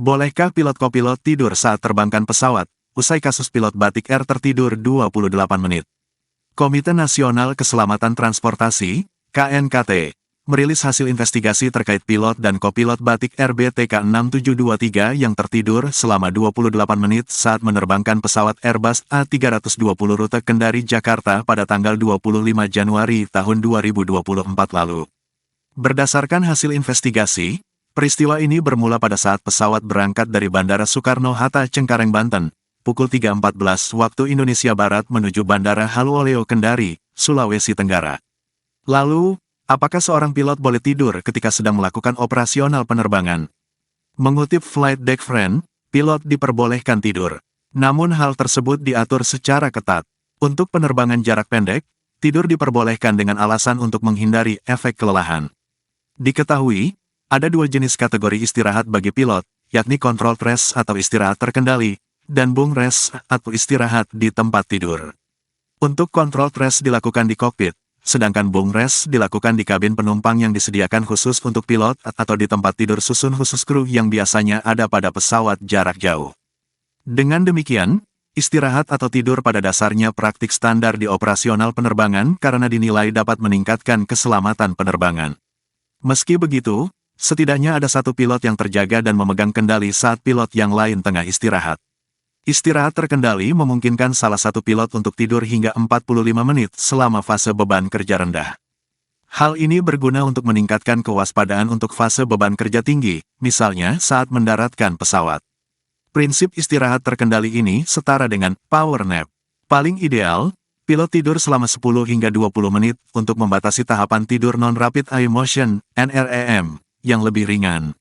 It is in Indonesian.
Bolehkah pilot-kopilot tidur saat terbangkan pesawat? Usai kasus pilot Batik Air tertidur 28 menit. Komite Nasional Keselamatan Transportasi, KNKT, merilis hasil investigasi terkait pilot dan kopilot Batik Air BTK6723 yang tertidur selama 28 menit saat menerbangkan pesawat Airbus A320 rute Kendari Jakarta pada tanggal 25 Januari tahun 2024 lalu. Berdasarkan hasil investigasi, peristiwa ini bermula pada saat pesawat berangkat dari Bandara Soekarno-Hatta Cengkareng, Banten, pukul 3.14 waktu Indonesia Barat menuju Bandara Haluoleo Kendari, Sulawesi Tenggara. Lalu, apakah seorang pilot boleh tidur ketika sedang melakukan operasional penerbangan? Mengutip Flight Deck Friend, pilot diperbolehkan tidur. Namun hal tersebut diatur secara ketat. Untuk penerbangan jarak pendek, tidur diperbolehkan dengan alasan untuk menghindari efek kelelahan. Diketahui, ada dua jenis kategori istirahat bagi pilot, yakni controlled rest atau istirahat terkendali, dan bunk rest atau istirahat di tempat tidur. Untuk controlled rest dilakukan di kokpit, sedangkan bunk rest dilakukan di kabin penumpang yang disediakan khusus untuk pilot atau di tempat tidur susun khusus kru yang biasanya ada pada pesawat jarak jauh. Dengan demikian, istirahat atau tidur pada dasarnya praktik standar di operasional penerbangan karena dinilai dapat meningkatkan keselamatan penerbangan. Meski begitu, setidaknya ada satu pilot yang terjaga dan memegang kendali saat pilot yang lain tengah istirahat. Istirahat terkendali memungkinkan salah satu pilot untuk tidur hingga 45 menit selama fase beban kerja rendah. Hal ini berguna untuk meningkatkan kewaspadaan untuk fase beban kerja tinggi, misalnya saat mendaratkan pesawat. Prinsip istirahat terkendali ini setara dengan power nap. Paling ideal, pilot tidur selama 10 hingga 20 menit untuk membatasi tahapan tidur non-rapid eye motion, NREM, yang lebih ringan.